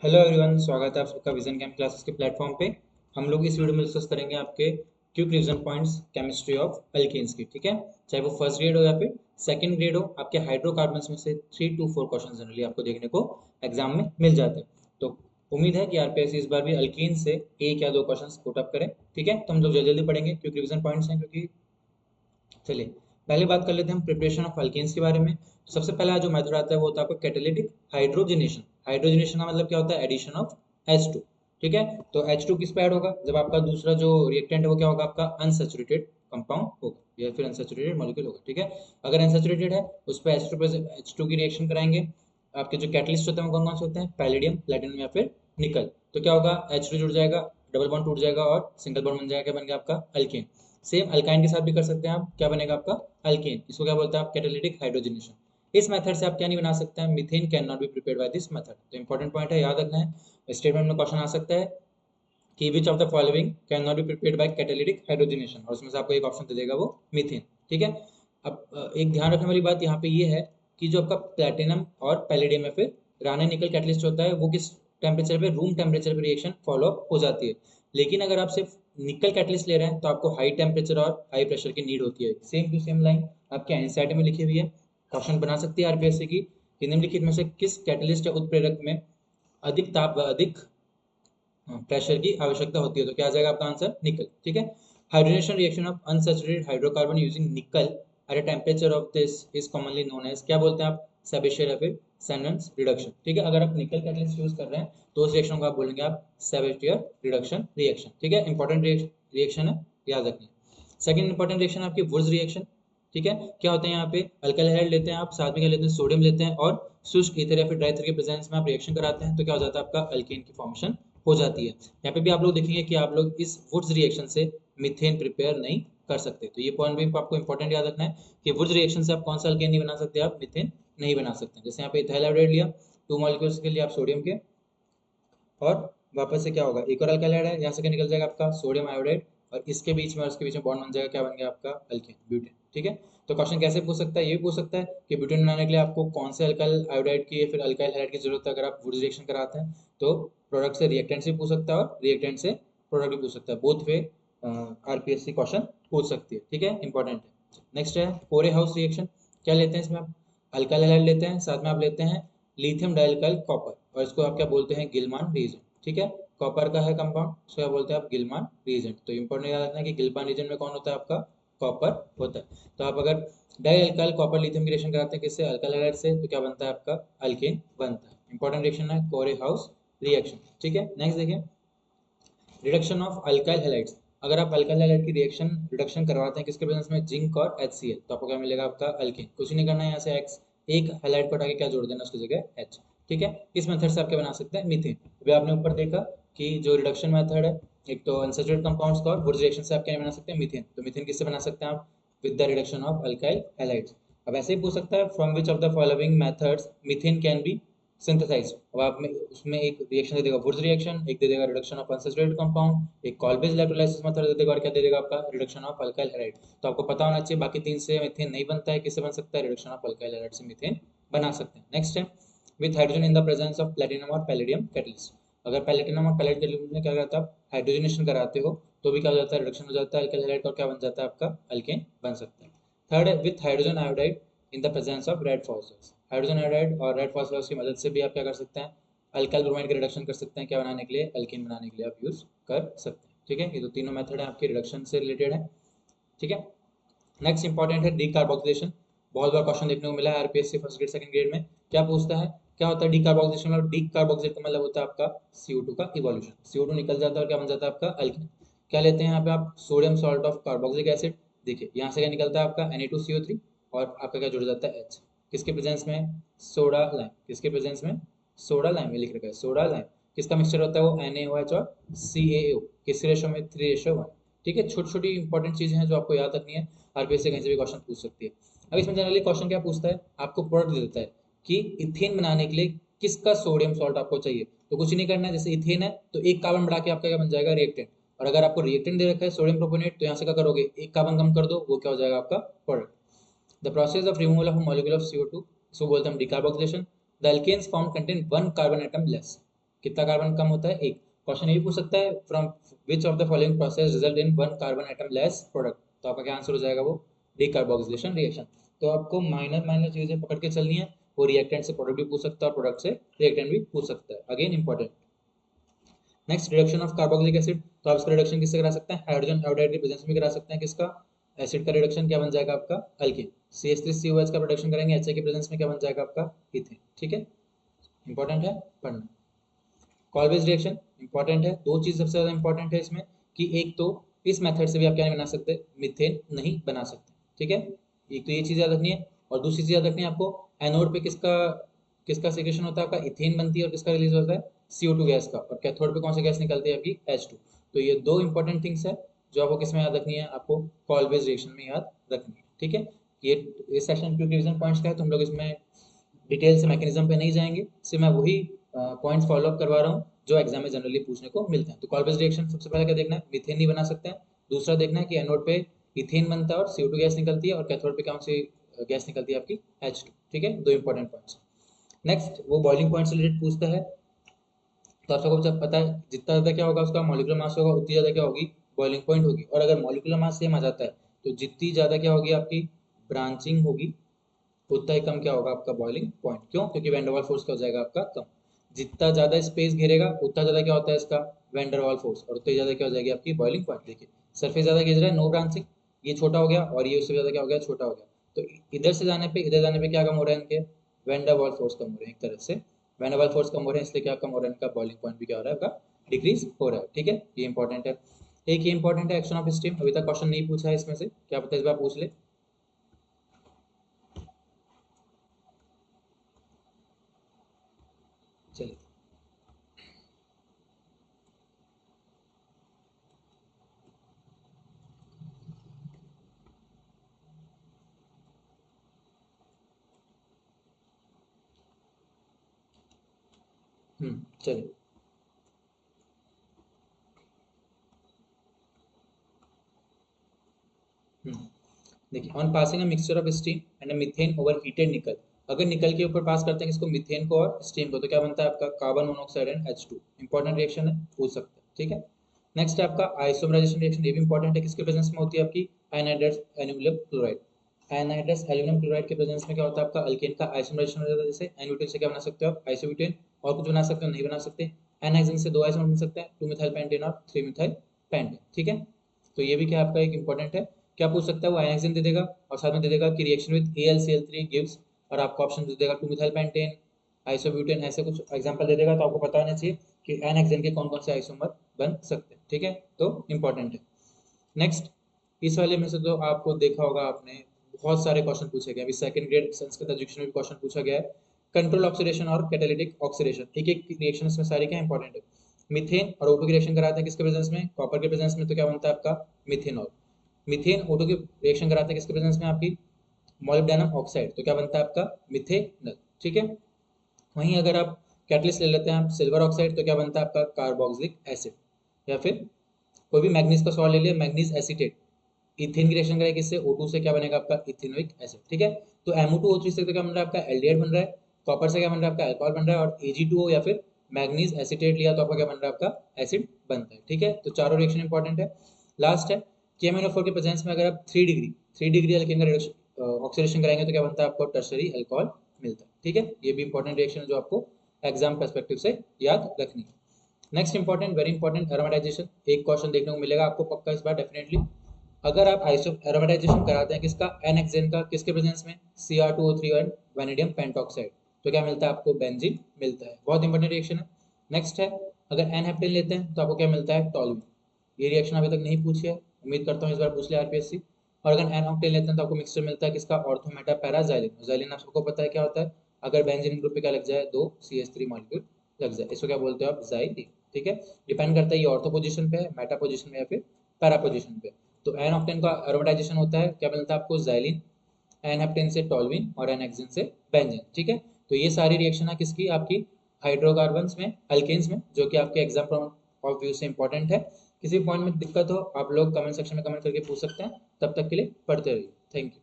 Hello everyone, स्वागत है आप सबका विजन कैम क्लासेस के प्लेटफॉर्म पे। हम लोग इस वीडियो में डिस्कस करेंगे आपके quick revision points chemistry of alkanes की। ठीक है, चाहे वो फर्स्ट ग्रेड हो या फिर सेकंड ग्रेड हो, आपके हाइड्रोकार्बन्स में से 3 to 4 क्वेश्चन जनरली आपको देखने को एग्जाम में मिल जाते हैं। तो उम्मीद है कि आरपीएससी इस बार भी अल्केन से एक या दो क्वेश्चन पुट अप करें। ठीक है, तो हम लोग जल्दी जल्दी पढ़ेंगे क्विक रिवीजन पॉइंट्स हैं क्योंकि चलिए पहले बात कर लेते हैं हम प्रिपरेशन ऑफ अल्केन्स के बारे में। तो सबसे पहला जो मेथड आता है वो होता है आपका कैटालिटिक हाइड्रोजनेशन। हाइड्रोजनेशन का मतलब क्या होता है? Addition of H2। ठीक है, तो H2 किस पे ऐड होगा? जब आपका दूसरा जो रिएक्टेंट है वो क्या होगा? आपका अनसैचुरेटेड कंपाउंड होगा या फिर अनसैचुरेटेड मॉलिक्यूल होगा। ठीक है, अगर अनसैचुरेटेड है उस पर H2 पे H2 की रिएक्शन कराएंगे। आपके जो कैटलिस्ट होते हैं वो कौन कौन से होते हैं? पैलेडियम, प्लेटिनम या फिर निकल। तो क्या होगा? H2 जुड़ जाएगा, डबल बॉन्ड टूट जाएगा और सिंगल बॉन्ड बन जाएगा, बन गया आपका अल्केन। सेम अल्काइन के साथ भी कर सकते हैं आप। क्या बनेगा आपका? अल्केन। इसको क्या बोलते हैं आप? Catalytic hydrogenation. इस मेथड से आप क्या नहीं बना सकते हैं? Methane can not be prepared by this method. तो इंपॉर्टेंट पॉइंट है, याद रखना है। स्टेटमेंट में क्वेश्चन आ सकता है कि विच of the following can not be prepared by catalytic hydrogenation, और उसमें से आपको एक ऑप्शन दे देगा वो मीथेन। ठीक है, अब एक ध्यान रखने वाली बात यहाँ पे ये है कि जो आपका प्लेटिनम और पैलेडियम या फिर राने निकल कैटलिस्ट होता है वो किस टेम्परेचर पे? रूम टेम्परेचर पे रिएक्शन फॉलो हो जाती है। लेकिन अगर आप सिर्फ निकल कैटलिस्ट ले रहे हैं तो आपको हाई टेम्परेचर और हाई प्रेशर की नीड होती है। सेम टू सेम लाइन आपके एनसीईआरटी में लिखी हुई है। क्वेश्चन बना सकती है आरपीएससी की कि निम्नलिखित में से किस कैटलिस्ट या उत्प्रेरक में अधिक ताप व अधिक प्रेशर की आवश्यकता होती है? तो क्या आ जाएगा आपका आंसर? निकल। ठीक है, hydrogenation reaction of unsaturated hydrocarbon using nickel at a temperature of this is commonly known as, क्या बोलते हैं आप? सेबेशियर या फिर सैनन्स रिडक्शन। ठीक है, अगर आप निकल कैटलिस्ट यूज कर रहे हैं तो उस रिएक्शन को आप बोलेंगे आप सेबेशियर रिडक्शन रिएक्शन। ठीक है, इंपॉर्टेंट रिएक्शन है, याद रखिए। सेकंड इंपॉर्टेंट रिएक्शन आपकी वुर्ज रिएक्शन। ठीक है, क्या होता है यहाँ पे? अल्काइल हैलाइड लेते हैं आप, साथ में क्या लेते हैं? सोडियम लेते हैं और शुष्क ईथर या फिर ड्राई ईथर के प्रेजेंस में आप रिएक्शन कराते हैं तो क्या हो जाता है? आपका अल्केन की फॉर्मेशन हो जाती है। यहाँ पे भी आप लोग देखेंगे कि आप लोग इस वुड्स रिएक्शन से मीथेन प्रिपेयर नहीं कर सकते। तो ये पॉइंट भी आपको इंपॉर्टेंट याद रखना है कि वुड्स रिएक्शन से आप कौन सा अल्केन नहीं बना सकते? आप मीथेन नहीं बना सकते। जैसे यहाँ पे इथाइल हाइड्राइड लिया, 2 मॉलिक्यूल्स के लिए आप सोडियम के, और वापस से क्या होगा? एक और अल्काइल है, यहाँ से क्या निकल जाएगा? आपका सोडियम आयोडाइड, और इसके बीच में और इसके बीच में बॉन्ड बन जाएगा, क्या बन गया आपका? Alkane, butane. ठीक है, तो क्वेश्चन कैसे पूछ सकता है? ये भी पूछ सकता है कि ब्यूटेन बनाने के लिए आपको कौन से अल्काइल आयोडाइड की या फिर अल्काइल हैलाइड की जरूरत है अगर आप वुड्स रिएक्शन कराते हैं। तो प्रोडक्ट से रिएक्टेंट से पूछ सकता है और रिएक्टेंट से प्रोडक्ट भी पूछ सकता है। बोथ वे आरपीएससी क्वेश्चन पूछ सकती है। ठीक है, इंपॉर्टेंट है। नेक्स्ट है कोरे हाउस रिएक्शन। क्या लेते हैं इसमें आप? अल्काइल हैलाइड लेते हैं, साथ में आप लेते हैं लिथियम डाइल्काइल कॉपर, और इसको आप क्या बोलते हैं? गिलमान रीजेंट। ठीक है, कॉपर का है कंपाउंड, उसको क्या बोलते हैं आप? गिलमान रीजेंट। तो इंपॉर्टेंट याद रखना है कि गिलमान रीजेंट में कौन होता है? आपका कॉपर होता है। तो आप अगर डाई अल्काइल कॉपर लिथियम की रिएक्शन कराते हैं किससे? अल्काइल हैलाइड से, तो क्या बनता है? आपका अल्केन बनता है। इंपॉर्टेंट रिएक्शन है कोरे हाउस रिएक्शन। ठीक है, नेक्स्ट देखिए रिडक्शन ऑफ अल्काइल हैलाइड्स। अगर आप अल्काइल हैलाइड की रिएक्शन रिडक्शन करवाते हैं किसके प्रेजेंस में? जिंक और HCl, तो आपको क्या मिलेगा? आपका अल्केन। कुछ नहीं करना है, यहाँ से एक्स एक हैलाइड को हटा के क्या जोड़ देना उसकी जगह H। ठीक है, इस मेथड से आप क्या बना सकते हैं? मीथेन। अभी आपने ऊपर देखा कि जो रिडक्शन मेथड है, एक तो अनसैचुरेटेड कंपाउंड्स का, और वुड्स रिएक्शन से आप क्या बना सकते हैं? मीथेन। तो मीथेन किससे बना सकते हैं आप? With the reduction of alkyl halides. अब ऐसे ही पूछ सकता है from which of the following methods methane can be synthesize. अब आप में उसमें एक रिएक्शन दे देगा वुड्स रिएक्शन, एक दे देगा रिडक्शन ऑफ अनसैचुरेटेड कंपाउंड, एक कॉल्बेज इलेक्ट्रोलाइसिस मेथड दे देगा, और क्या दे देगा? आपका रिडक्शन ऑफ अल्काइल हैलाइड। तो आपको पता होना चाहिए बाकी तीन से मीथेन नहीं बनता है, किससे बन सकता है? रिडक्शन ऑफ अल्काइल हैलाइड से मीथेन बना सकते हैं। नेक्स्ट है with hydrogen in the presence of platinum और पैलेडियम कैटलिस्ट। अगर प्लेटिनम और पैलेडियम कैटलिस्ट में क्या करता है? हाइड्रोजनेशन कराते हो तो भी क्या हो जाता है? रिडक्शन हो जाता है अल्काइल हैलाइड का, और क्या बन जाता है? आपका अल्केन बन सकता है। थर्ड है with hydrogen iodide in the presence of red phosphorus. Hydrogen iodide और रेड फॉस्फोरस की मदद से भी आप क्या कर सकते हैं? अल्काइल ब्रोमाइड का रिडक्शन कर सकते हैं। क्या बनाने के लिए? अल्केन बनाने के लिए आप यूज कर सकते हैं। ठीक है, ये तो तीनों मेथड है आपके रिडक्शन से रिलेटेड है। ठीक है, नेक्स्ट इंपॉर्टेंट है डीकार्बोक्सिलेशन। बहुत बार क्वेश्चन देखने को मिला है RPSC first grade second grade में। क्या पूछता है? क्या होता है डीकार्बोक्सिलेशन? और डीकार्बोक्सिलेट का मतलब होता है आपका CO2 का इवोल्यूशन। CO2 निकल जाता है और क्या बन जाता है? आपका अल्केन। क्या लेते हैं यहाँ पे आप? Sodium salt of carboxylic acid. देखिए यहाँ से क्या निकलता है? आपका Na2CO3, और आपका क्या जुड़ जाता है? H। किसके प्रेजेंस में? Soda lime. किसके प्रेजेंस में? सोडा लाइम, ये लिख रखा है सोडा लाइम। किसका मिक्सचर होता है? वो NaOH और CaO। किस रेशो में? 3:1। ठीक है, छोटी छोटी इंपॉर्टेंट चीजें हैं जो आपको याद रखनी है। आरपीएस से कहीं से भी क्वेश्चन पूछ सकती है। अब इसमें जनरली क्वेश्चन क्या पूछता है? आपको प्रोडक्ट दे देता है कि इथेन बनाने के लिए किसका सोडियम सॉल्ट आपको चाहिए। तो कुछ नहीं करना है, जैसे इथेन है तो एक कार्बन बढ़ा के आपका क्या बन जाएगा? रिएक्टेंट। और अगर आपको रिएक्टेंट दे रखा है सोडियम प्रोपोनेट, तो यहाँ से क्या करोगे? एक कार्बन कम कर दो, वो क्या हो जाएगा? आपका product. The process of removal of molecule of CO2, इसको बोलते हैं हम decarboxylation. The alkanes form contain one carbon atom less. कितना कार्बन कम होता है? एक। क्वेश्चन ये भी पूछ सकता है from which of the following process result in one carbon atom less product, तो आपका क्या आंसर हो जाएगा? वो डीकार्बोक्सिलेशन रिएक्शन। तो आपको माइनर माइनर चीजें पकड़ के चलनी है। वो रिएक्टेंट से प्रोडक्ट भी पूछ सकता है और प्रोडक्ट से रिएक्टेंट भी पूछ सकता है, again important. Next, reduction of carboxylic acid, तो आप इसका रिडक्शन किससे करा सकते हैं? हाइड्रोजन आयोडाइड के प्रेजेंस में करा सकते हैं। किसका? एसिड का रिडक्शन क्या बन जाएगा आपका? अल्कीन। CH3COH का प्रोडक्शन करेंगे HA के प्रेजेंस में, क्या बन जाएगा आपका? इथेन। ठीक है, इंपॉर्टेंट है पढ़ना। कॉल बेस्ड रिएक्शन इंपॉर्टेंट है। दो चीज सबसे ज्यादा इंपॉर्टेंट है इसमें, कि एक तो इस मेथड से भी आप क्या नहीं बना सकते? मीथेन नहीं बना सकते। ठीक है, एक तो ये चीज याद रखनी है। और दूसरी चीज याद रखनी है आपको, एनोड पे किसका किसका सिक्रेशन होता है? आपका इथेन बनती है। और किसका रिलीज होता है? CO2 गैस का। और कैथोड पे कौन सी गैस निकलती है? आपकी H2। तो ये दो इंपॉर्टेंट थिंग्स है जो आपको किस में याद रखनी है? आपको कॉल बेस्ड रिएक्शन में याद रखनी है। ठीक है, ये सेशन क्योंकि रिवीजन पॉइंट्स का है तो हम लोग इसमें डिटेल से मैकेनिज्म पे नहीं जाएंगे, सिर्फ मैं वही पॉइंट्स फॉलो अप करवा रहा हूँ जो एग्जाम में जनरली पूछने को मिलते हैं। तो कॉल बेस्ड रिएक्शन सबसे पहले क्या देखना है? मीथेन नहीं बना सकते हैं। दूसरा देखना है कि एनोड पे इथेन बनता है और CO2 गैस निकलती है, और कैथोड पे कौन सी गैस निकलती है? आपकी H2। ठीक है, दो इंपॉर्टेंट पॉइंट्स। नेक्स्ट, वो बॉइलिंग पॉइंट से रिलेटेड पूछता है। तो आप सबको जब पता है जितना ज़्यादा क्या होगा उसका मॉलिक्यूलर मास होगा, उतनी ज़्यादा क्या होगी? बॉइलिंग पॉइंट होगी। और अगर मॉलिक्यूलर मास सेम आ जाता है तो जितनी ज़्यादा क्या होगी? आपकी ब्रांचिंग होगी, उतना ही कम क्या होगा? आपका बॉइलिंग पॉइंट। क्यों? क्योंकि वैन डर वाल फोर्स क्या हो जाएगा आपका? कम। जितना ज़्यादा स्पेस घेरेगा उतना ज़्यादा क्या होता है इसका? वैन डर वाल फोर्स। और उतनी ज़्यादा क्या हो जाएगी आपकी बॉइलिंग पॉइंट। देखिए, सरफेस ज़्यादा घेर रहा है, नो ब्रांचिंग, ये छोटा हो गया, और ये उससे ज़्यादा क्या हो गया? छोटा हो गया। तो इधर से जाने पे इधर जाने पे क्या कम हो रहा है? इनके वैन डर वाल फोर्स कम हो रहे हैं एक तरह से। वैन डर वाल फोर्स कम हो रहे हैं, इसलिए क्या कम हो रहा है? इनका बॉइलिंग पॉइंट भी क्या हो रहा है? आपका डिक्रीज हो रहा है। ठीक है, ये इंपॉर्टेंट है। एक ये इंपॉर्टेंट है, एक्शन ऑफ स्टीम। अभी तक क्वेश्चन नहीं पूछा है इसमें से, क्या पता इस बार पूछ ले। चलिए, चलिए। हम्म देखिए, on passing a mixture of steam and methane over heated निकल, अगर निकल के ऊपर पास करते हैं इसको, मीथेन को और स्टीम को, तो क्या बनता है आपका? Carbon monoxide and H2। Important reaction है, पूछ सकते हैं। ठीक है, नेक्स्ट है आपका आइसोमराइजेशन रिएक्शन। ये भी इंपॉर्टेंट है, किसके प्रेजेंस में होती है? आपकी anhydrous aluminium chloride. Anhydrous aluminium chloride के प्रेजेंस में क्या होता है? आपका अल्केन का आइसोमराइजेशन हो जाता है। जैसे एन से क्या बना सकते हो आप? आइसोब्यूटेन। और कुछ बना सकते हो? नहीं बना सकते। एन हेक्सेन से दो आइसोमर बन सकते हैं, 2 मिथाइल पेंटेन और 3 मिथाइल पेंटेन। ठीक है, तो ये भी क्या आपका एक इंपॉर्टेंट है। क्या पूछ सकता है? वो आयन दे देगा और साथ में दे देगा कि रिएक्शन विद AlCl3 गिव्स, और आपको ऑप्शन दे देगा 2 मिथाइल पेंटेन, आइसोब्यूटेन, ऐसे कुछ एग्जांपल दे देगा। तो आपको पता होना चाहिए कि एन हेक्सेन के कौन कौन से आइसोमर बन सकते हैं। ठीक है, तो इंपॉर्टेंट है। नेक्स्ट, इस वाले में से तो आपको देखा होगा आपने, बहुत सारे क्वेश्चन पूछे गए। अभी सेकंड ग्रेड संस्कृत एजुकेशन में भी क्वेश्चन पूछा गया है। कंट्रोल ऑक्सीडेशन और कैटालिटिक ऑक्सीडेशन, एक एक रिएक्शन इसमें सारी क्या इंपॉर्टेंट है। मीथेन और O2 की रिएक्शन कराते हैं किसके प्रेजेंस में? कॉपर के प्रेजेंस में, तो क्या बनता है आपका? मिथेनॉल। मीथेन O2 की रिएक्शन कराते हैं किसके प्रेजेंस में? आपकी मोलिब्डेनम ऑक्साइड, तो क्या बनता है आपका? मिथेनल। ठीक है, वहीं अगर आप कैटलिस्ट ले लेते हैं आप सिल्वर ऑक्साइड, तो क्या बनता है आपका? Carboxylic acid. या फिर कोई भी मैग्नीज का सॉल्ट ले लिया, मैग्नीज एसीटेट, इथेन की रिएक्शन करेगा किससे? O2 से, क्या बनेगा आपका? Ethanoic acid. ठीक है, तो MO2O3 से तो क्या बन रहा है आपका? एल्डिहाइड बन रहा है। कॉपर से क्या बन रहा है आपका? अल्कोहल बन रहा है। और Ag2O या फिर मैग्नीज एसीटेट लिया तो आपका क्या बन रहा है? आपका एसिड बनता है। ठीक है, तो चारों रिएक्शन इंपॉर्टेंट है। लास्ट है, KMnO4 के प्रेजेंस में अगर आप 3 डिग्री अल्केन का ऑक्सीडेशन कराएंगे तो क्या बनता है आपको? टर्शरी अल्कोहल मिलता है। ठीक है, ये भी इंपॉर्टेंट रिएक्शन है जो आपको एग्जाम पर्सपेक्टिव से याद रखनी है। Next important, very important, aromatisation. एक क्वेश्चन देखने को मिलेगा आपको पक्का इस बार डेफिनेटली। अगर आप आइसो एरोमेटाइजेशन कराते हैं किसका? एन हेक्सेन का, किसके प्रेजेंस में? Cr2O3 एंड वेनेडियम पेंटॉक्साइड, तो क्या मिलता है आपको? बेंजीन मिलता है। बहुत इंपॉर्टेंट रिएक्शन है। नेक्स्ट है, अगर एन हेप्टेन लेते हैं तो आपको क्या मिलता है? टॉल्यूइन। ये रिएक्शन अभी तक नहीं पूछी है, उम्मीद करता हूँ इस बार पूछ ले RPSC। और अगर एन ऑक्टेन लेते हैं तो आपको मिक्सचर मिलता है किसका? ऑर्थोमेटा पैराजाइलिन। जाइलिन आप सबको पता है क्या होता है। अगर बेंजीन ग्रुप पे क्या लग जाए? 2 CH3 मॉलिक्यूल लग जाए, इसको क्या बोलते हो आप? जाइलिन। ठीक है, डिपेंड करता है ये ऑर्थो पोजीशन पे है, मेटा पोजीशन में, या फिर पैरा पोजीशन पे। तो एन ऑक्टेन का एरोमेटाइजेशन होता है, क्या मिलता है आपको? जाइलिन। एन हेप्टेन से टॉल्यूइन और एन हेक्सेन से बेंजीन। ठीक है, तो ये सारी रिएक्शन है किसकी? आपकी हाइड्रोकार्बन्स में, अल्केन्स में, जो कि आपके एग्जाम पॉइंट ऑफ व्यू से इंपॉर्टेंट है। किसी पॉइंट में दिक्कत हो आप लोग कमेंट सेक्शन में कमेंट करके पूछ सकते हैं। तब तक के लिए पढ़ते रहिए। Thank you.